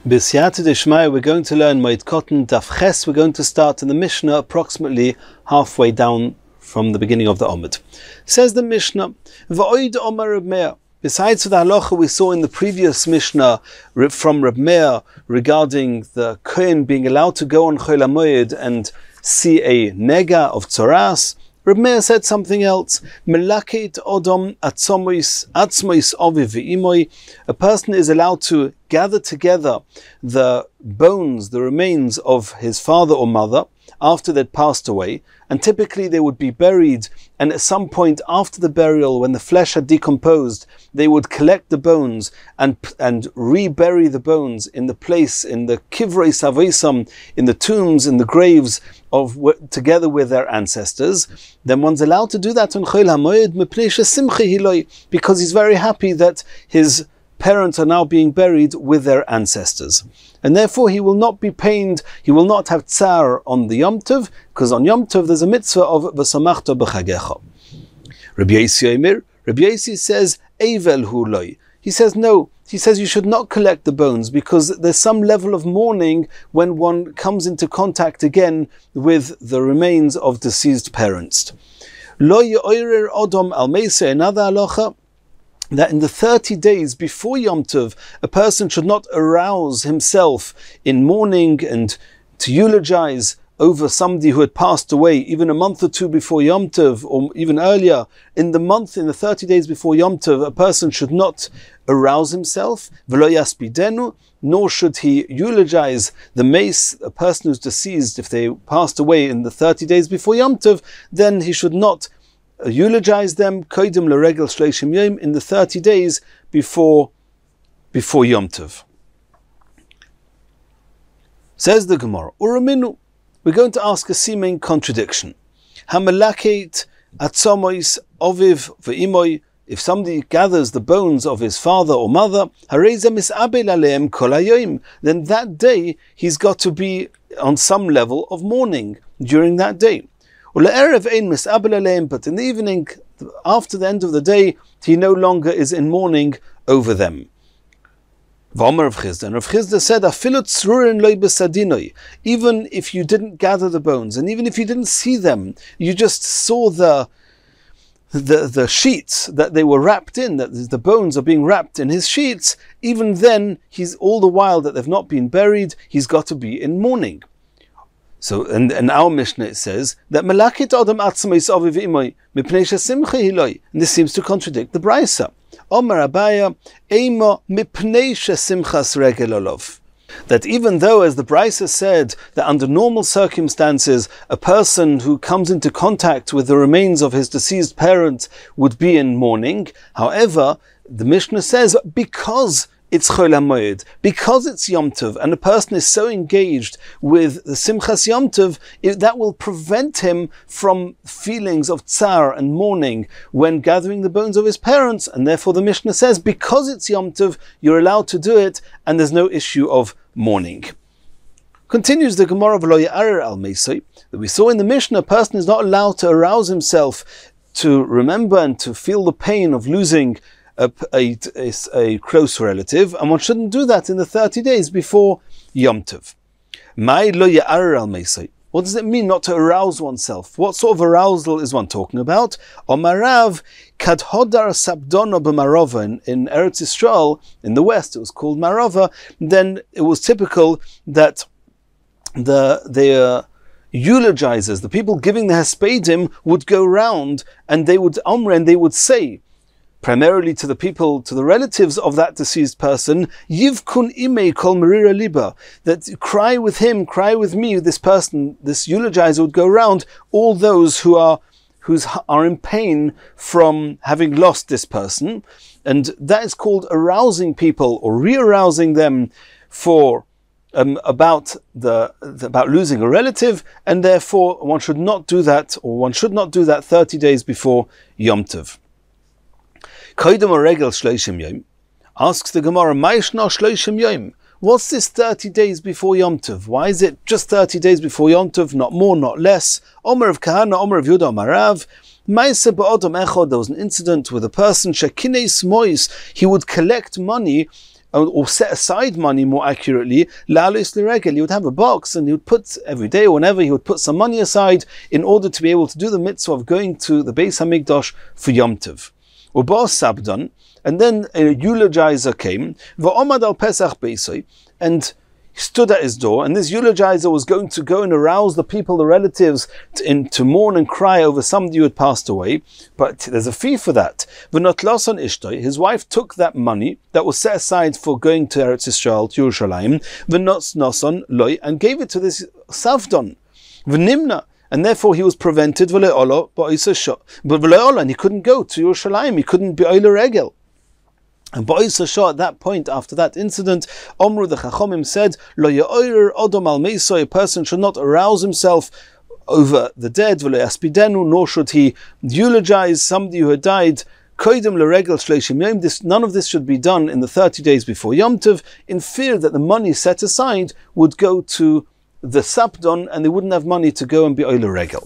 B'siyata d'shmaya, we're going to learn Moed Katan Daf Ches. We're going to start in the Mishnah approximately halfway down from the beginning of the Omid. Says the Mishnah, V'oid Omer Reb Meir. Besides the halacha we saw in the previous Mishnah from Reb Meir regarding the Kohen being allowed to go on Chol HaMoed and see a nega of tzoras, Reb Meir said something else. Melaket odom atzmois oviv v'imoi. A person is allowed to gather together the bones, the remains of his father or mother after they'd passed away, and typically they would be buried, and at some point after the burial, when the flesh had decomposed, they would collect the bones and rebury the bones in the place, in the kivrei savosam, in the tombs, in the graves of together with their ancestors. Then one's allowed to do that on Chol HaMoed mipnei shesimcha hiloi, because he's very happy that his parents are now being buried with their ancestors. And therefore he will not be pained, he will not have tsar on the Yom Tov, because on Yom Tov there's a mitzvah of v'samachta b'chagecha. Rabbi Yossi says, Eivel hu loi. He says no, he says you should not collect the bones, because there's some level of mourning when one comes into contact again with the remains of deceased parents. Lo ye'orer odom al meiseh, another halacha, that in the 30 days before Yom Tov, a person should not arouse himself in mourning and to eulogize over somebody who had passed away, even a month or two before Yom Tov, or even earlier. In the 30 days before Yom Tov, a person should not arouse himself, v'lo yaspidenu, nor should he eulogize the mace, a person who's deceased. If they passed away in the 30 days before Yom Tov, then he should not eulogize them kodim l'regel shleishim yom, in the 30 days before Yom Tov. Says the Gemara, Uraminu, we're going to ask a seeming contradiction. Hamalaket atzomois oviv ve'imoi, if somebody gathers the bones of his father or mother, hareza misabel aleim kol hayoim, then that day he's got to be on some level of mourning during that day. But in the evening, after the end of the day, he no longer is in mourning over them. And Rav Chisda said, even if you didn't gather the bones, and even if you didn't see them, you just saw the sheets that they were wrapped in, that the bones are being wrapped in his sheets, even then, he's all the while that they've not been buried, he's got to be in mourning. So, in our Mishnah it says that Melakit Adam Atzmais Aviv Imoi Mipnei Shesimcha Hiloi, and this seems to contradict the Brisa. Omer Abaya Eima Mipnei Shesimchas Regel Olov. That even though, as the Brisa said, that under normal circumstances a person who comes into contact with the remains of his deceased parent would be in mourning, however, the Mishnah says because it's Chol HaMoed, because it's Yom Tov, and a person is so engaged with the Simchas Yom Tov, that will prevent him from feelings of tsar and mourning when gathering the bones of his parents, and therefore the Mishnah says, because it's Yom Tov, you're allowed to do it, and there's no issue of mourning. Continues the Gemara of Lo Ya'arer al Meisei, that we saw in the Mishnah, a person is not allowed to arouse himself to remember and to feel the pain of losing a close relative, and one shouldn't do that in the 30 days before Yom Tov. What does it mean not to arouse oneself? What sort of arousal is one talking about? Omarav kadhodar sabdono b'marova, in Eretz Yisrael, in the West, it was called Marova. Then it was typical that the eulogizers, the people giving the hespedim, would go round and they would say, primarily to the people, to the relatives of that deceased person, Yivkun imei kol merira liba, that cry with him, cry with me, this person, this eulogizer would go around, all those who are in pain from having lost this person, and that is called arousing people or re-arousing them for about losing a relative, and therefore one should not do that 30 days before Yom Tov. Asks the Gemara, what's this 30 days before Yom Tov? Why is it just 30 days before Yom Tov, not more, not less? Omer of Kahana, Omer of Yudah, Marav. There was an incident with a person, he would collect money or set aside money more accurately, la'alos l'regel. He would have a box and he would put every day or whenever he would put some money aside in order to be able to do the mitzvah of going to the Beis Hamikdash for Yom Tov. Uba sabdan, and then a eulogizer came, va'omad al Pesach beisoi, and he stood at his door, and this eulogizer was going to go and arouse the people, the relatives, to mourn and cry over somebody who had passed away. But there's a fee for that. V'notlason ishtoi, his wife took that money that was set aside for going to Eretz Yisrael, to Yerushalayim, v'noson loy, and gave it to this savdon. V'nimna, and therefore he was prevented, and he couldn't go to Yerushalayim, he couldn't be oile regel. And Ba'isa Shah, at that point, after that incident, Omru the Chachomim said, Lo ya'oyer odom al meiso, a person should not arouse himself over the dead, v'lo yaspidenu, nor should he eulogize somebody who had died, koidem l'regel shleishim yom. None of this should be done in the 30 days before Yom Tov, in fear that the money set aside would go to the sapdon, and they wouldn't have money to go and be oile regel.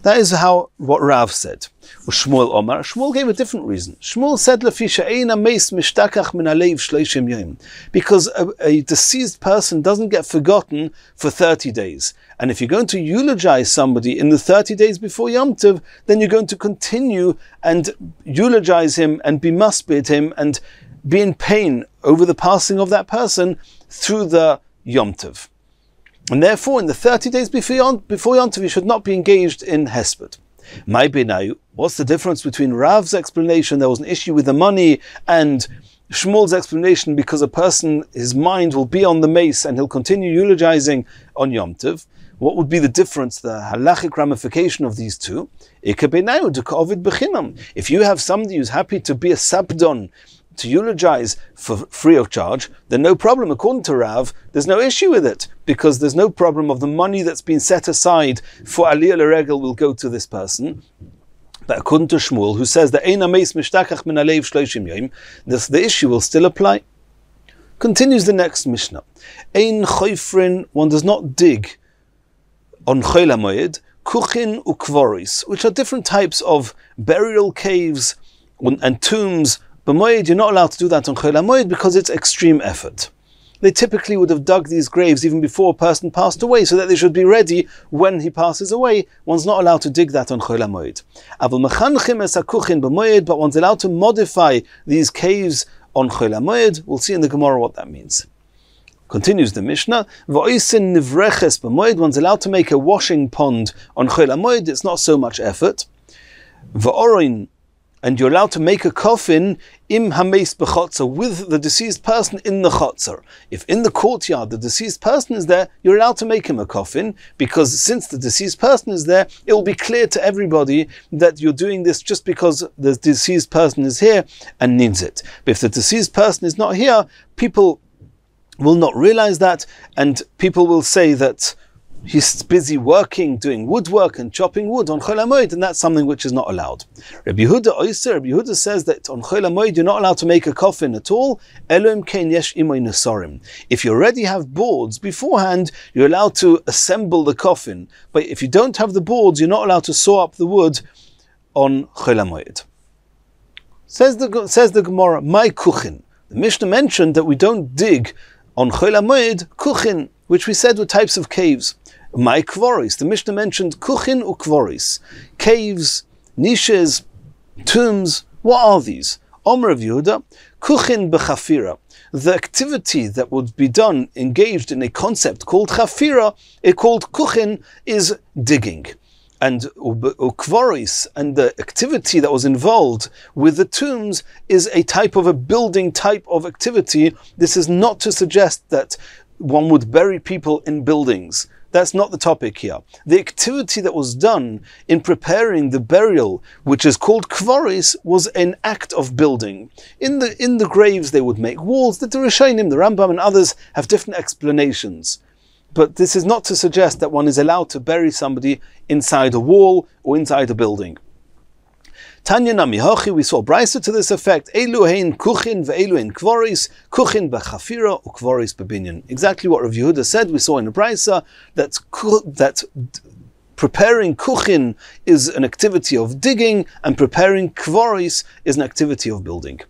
That is what Rav said. Shmuel Omar, Shmuel gave a different reason. Shmuel said, because a deceased person doesn't get forgotten for 30 days. And if you're going to eulogize somebody in the 30 days before Yom Tov, then you're going to continue and eulogize him and be maspid him and be in pain over the passing of that person through the Yom Tov. And therefore, in the 30 days before Yom Tov, you should not be engaged in hesped. What's the difference between Rav's explanation, there was an issue with the money, and Shmuel's explanation, because a person, his mind will be on the mace and he'll continue eulogizing on Yom Tov? What would be the difference, the halachic ramification of these two? If you have somebody who's happy to be a sabdon, to eulogize for free of charge, then no problem. According to Rav, there's no issue with it, because there's no problem of the money that's been set aside for Aliyah L'Regel will go to this person. But according to Shmuel, who says that Ein Ameis Mishtakach Min Aleiv Shloshim Yom, the issue will still apply. Continues the next Mishnah. Ein Choifrin, one does not dig on Chol HaMoed, Kuchin Ukvoris, which are different types of burial caves and tombs. But Moed, you're not allowed to do that on Chol HaMoed because it's extreme effort. They typically would have dug these graves even before a person passed away, so that they should be ready when he passes away. One's not allowed to dig that on Chol HaMoed. But one's allowed to modify these caves on Chol HaMoed. We'll see in the Gemara what that means. Continues the Mishnah. One's allowed to make a washing pond on Chol HaMoed. It's not so much effort. And you're allowed to make a coffin im hameis b'chotzer, with the deceased person in the chotzer. If in the courtyard the deceased person is there, you're allowed to make him a coffin, because since the deceased person is there, it will be clear to everybody that you're doing this just because the deceased person is here and needs it. But if the deceased person is not here, people will not realize that, and people will say that he's busy working, doing woodwork and chopping wood on Chol HaMoed, and that's something which is not allowed. Rabbi Yehuda says that on Chol HaMoed you're not allowed to make a coffin at all. If you already have boards beforehand, you're allowed to assemble the coffin. But if you don't have the boards, you're not allowed to saw up the wood on Chol HaMoed. Says the Gemara, my kuchin. The Mishnah mentioned that we don't dig on Chol HaMoed kuchin, which we said were types of caves. My kvoris. The Mishnah mentioned kuchin ukvoris. Caves, niches, tombs. What are these? Omer of Yehuda, kuchin b'chafira. The activity that would be done, engaged in a concept called chafira, called kuchin, is digging. And ukvoris, and the activity that was involved with the tombs, is a type of a building type of activity. This is not to suggest that one would bury people in buildings. That's not the topic here. The activity that was done in preparing the burial, which is called kvoris, was an act of building. In the graves they would make walls. The Rishonim, the Rambam and others have different explanations. But this is not to suggest that one is allowed to bury somebody inside a wall or inside a building. Tanya Nami Hachi, we saw brisa to this effect. Elu hein kuchin ve'elu hein kvoris, kuchin b'chafira ukvoris b'binyan. Exactly what Rav Yehuda said. We saw in the brisa that preparing kuchin is an activity of digging, and preparing kvoris is an activity of building.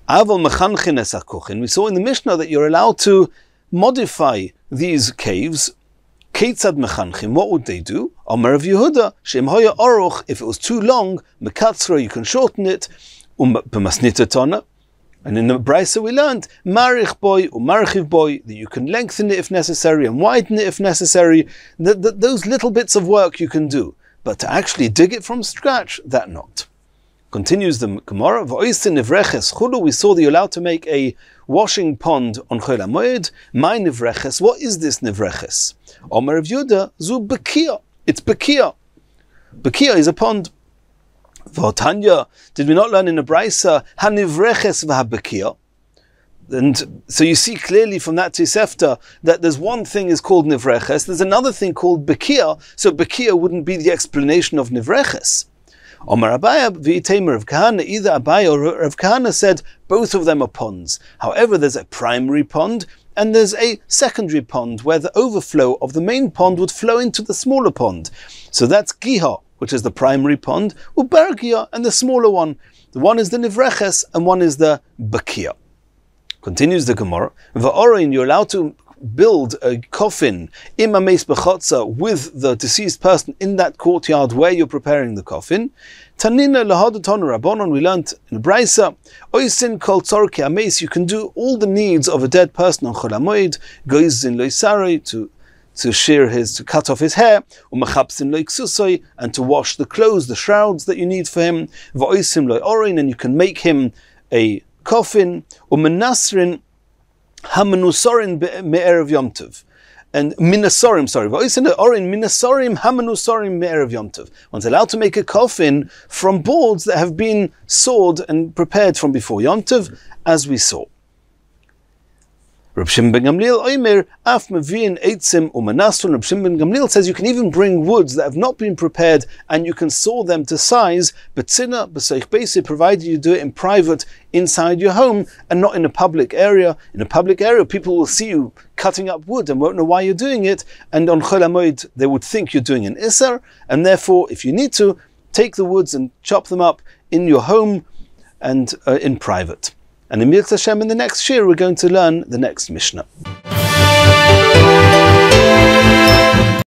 We saw in the Mishnah that you're allowed to modify these caves. Keitzad mechanchim, what would they do? Amar of Yehuda, Shem hoya aruch, if it was too long, mekatzra, you can shorten it, b'masnita. And in the Brisa we learned, marich boy or marchiv boy, that you can lengthen it if necessary and widen it if necessary. Those little bits of work you can do, but to actually dig it from scratch, that not. Continues the Gemara, we saw that you're allowed to make a washing pond on Chol HaMoed. My nivreches, what is this nivreches? Omer of Yudah, zu bekia. It's bekia. Bekia is a pond. V'otanya, did we not learn in the Brisa, hanivreches v'habekia? And so you see clearly from that Tosefta that there's one thing is called nivreches, there's another thing called bekia, so bekia wouldn't be the explanation of nivreches. Omar Abaya v'itemer of Kahana, either Abaya or Rav Kahana said both of them are ponds. However, there's a primary pond and there's a secondary pond where the overflow of the main pond would flow into the smaller pond. So that's Giha, which is the primary pond, Ubergia, and the smaller one. The one is the Nivreches and one is the Bakia. Continues the Gemara, Va'orin, you're allowed to build a coffin imames bechotza with the deceased person in that courtyard where you're preparing the coffin. Tanina lahadaton rabbanon, we learnt in Brisa, oisin kol tzorke ames, you can do all the needs of a dead person on Chol HaMoed, goizin loisare, to shear to cut off his hair, umachapsin loiksusoi, and to wash the clothes, the shrouds that you need for him, va'oisim loiorin, and you can make him a coffin, umenasrin Hamanusorim me'erev Yom Tov. And minasorim, sorry. Minasorim hamanusorim me'erev Yom Tov. One's allowed to make a coffin from boards that have been sawed and prepared from before Yom Tov, as we saw. Reb Shimon ben Gamliel Omer af meviin eitzim umanasron. Reb Shimon ben Gamliel says you can even bring woods that have not been prepared and you can saw them to size, betzina b'seich beisi, provided you do it in private inside your home and not in a public area. In a public area, people will see you cutting up wood and won't know why you're doing it. And on Chol HaMoed, they would think you're doing an Isser. And therefore, if you need to, take the woods and chop them up in your home and in private. And in Yitzchok, in the next Shiur, we're going to learn the next Mishnah.